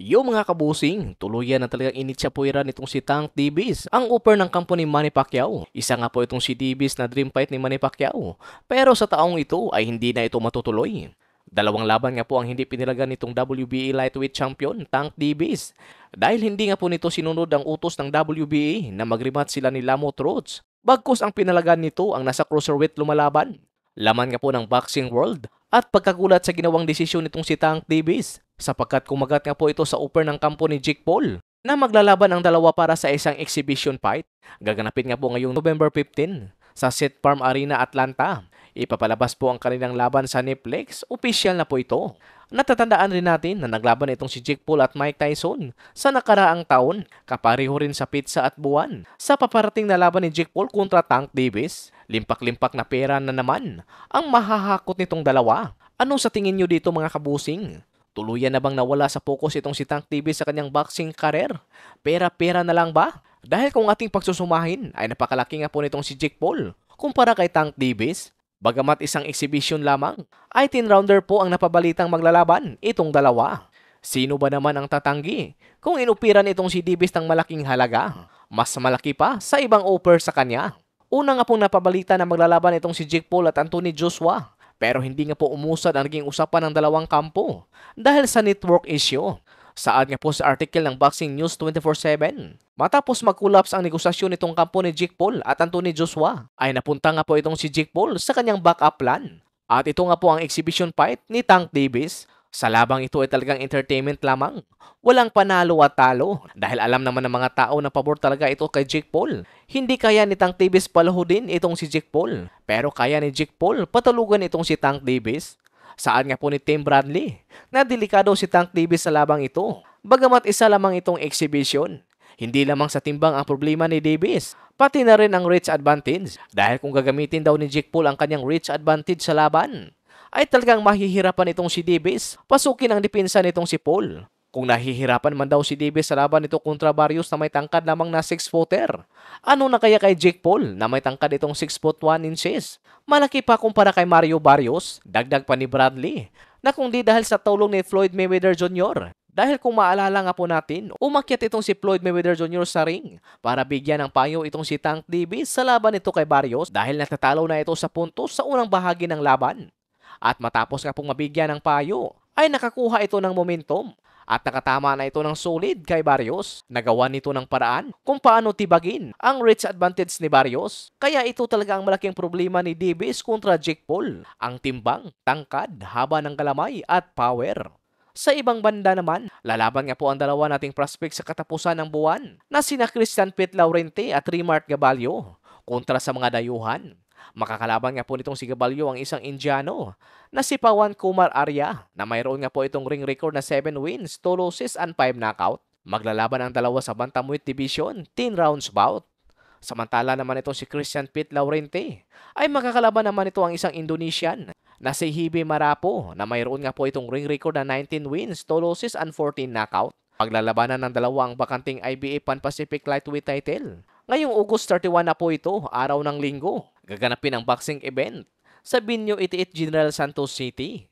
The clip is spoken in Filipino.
Yo mga kabusing, tuluyan na talagang initsyapuiran nitong si Tank Davis, ang upper ng kampo ni Manny Pacquiao. Isa nga po itong si Davis na dream fight ni Manny Pacquiao. Pero sa taong ito ay hindi na ito matutuloy. Dalawang laban nga po ang hindi pinilagan nitong WBA lightweight champion, Tank Davis. Dahil hindi nga po nito sinunod ang utos ng WBA na mag-rematch sila ni Lamont Rhodes. Bagkus ang pinalagan nito ang nasa cruiserweight lumalaban. Laman nga po ng boxing world at pagkagulat sa ginawang desisyon nitong si Tank Davis sapagkat kumagat nga po ito sa upper ng kampo ni Jake Paul na maglalaban ang dalawa para sa isang exhibition fight. Gaganapin nga po ngayong November 15 sa Seth Farm Arena, Atlanta. Ipapalabas po ang kanilang laban sa Netflix. Opisyal na po ito. Natatandaan rin natin na naglaban itong si Jake Paul at Mike Tyson sa nakaraang taon, kapareho rin sa pitsa at buwan. Sa paparating na laban ni Jake Paul kontra Tank Davis, limpak-limpak na pera na naman ang mahahakot nitong dalawa. Ano sa tingin nyo dito mga kabusing? Tuluyan na bang nawala sa focus itong si Tank Davis sa kanyang boxing career? Pera-pera na lang ba? Dahil kung ating pagsusumahin ay napakalaki nga po nitong si Jake Paul kumpara kay Tank Davis. Bagamat isang exhibition lamang, ay 10-rounder po ang napabalitang maglalaban itong dalawa. Sino ba naman ang tatanggi kung inupiran itong si Davis ng malaking halaga? Mas malaki pa sa ibang offer sa kanya. Una nga pong napabalita na maglalaban itong si Jake Paul at Anthony Joshua. Pero hindi nga po umusad ang naging usapan ng dalawang kampo dahil sa network issue. Saad nga po sa article ng Boxing News 24/7. Matapos mag-collapse ang negosasyon nitong kampo ni Jake Paul at Anthony Joshua, ay napunta nga po itong si Jake Paul sa kanyang backup plan. At ito nga po ang exhibition fight ni Tank Davis. Sa labang ito ay talagang entertainment lamang. Walang panalo at talo dahil alam naman ng mga tao na pabor talaga ito kay Jake Paul. Hindi kaya ni Tank Davis palahodin itong si Jake Paul. Pero kaya ni Jake Paul patalugan itong si Tank Davis. Saan nga po ni Tim Bradley na delikado si Tank Davis sa labang ito. Bagamat isa lamang itong exhibition. Hindi lamang sa timbang ang problema ni Davis, pati na rin ang reach advantage. Dahil kung gagamitin daw ni Jake Paul ang kanyang reach advantage sa laban, ay talagang mahihirapan itong si Davis pasukin ang depensa nitong si Paul. Kung nahihirapan man daw si Davis sa laban nito kontra Barrios na may tangkad lamang na 6-footer, ano na kaya kay Jake Paul na may tangkad itong 6'1"? Malaki pa kumpara kay Mario Barrios, dagdag pa ni Bradley, na kung di dahil sa tulong ni Floyd Mayweather Jr. Dahil kung maalala nga po natin, umakyat itong si Floyd Mayweather Jr. sa ring para bigyan ng payo itong si Tank Davis sa laban nito kay Barrios dahil natatalo na ito sa puntos sa unang bahagi ng laban. At matapos nga pong mabigyan ng payo, ay nakakuha ito ng momentum at nakatama na ito ng solid kay Barrios. Nagawa nito ng paraan kung paano tibagin ang reach advantage ni Barrios. Kaya ito talaga ang malaking problema ni Davis kontra Jake Paul. Ang timbang, tangkad, haba ng galamay at power. Sa ibang banda naman, lalaban nga po ang dalawa nating prospect sa katapusan ng buwan na sina Christian Pete Laurente at Rimart Gabalio kontra sa mga dayuhan. Makakalaban nga po nitong si Gabalio ang isang Indiano na si Pawan Kumar Arya na mayroon nga po itong ring record na 7 wins, 2 losses and 5 knockout. Maglalaban ang dalawa sa Bantamweight Division, 10 rounds bout. Samantala naman itong si Christian Pete Laurente ay makakalaban naman ito ang isang Indonesian na si Hibe Marapo na mayroon nga po itong ring record na 19 wins, 2 losses and 14 knockout. Paglalabanan ng dalawa ang bakanting IBA Pan-Pacific Lightweight title. Ngayong August 31 na po ito, araw ng linggo. Gaganapin ang boxing event sa Binyo 88 General Santos City.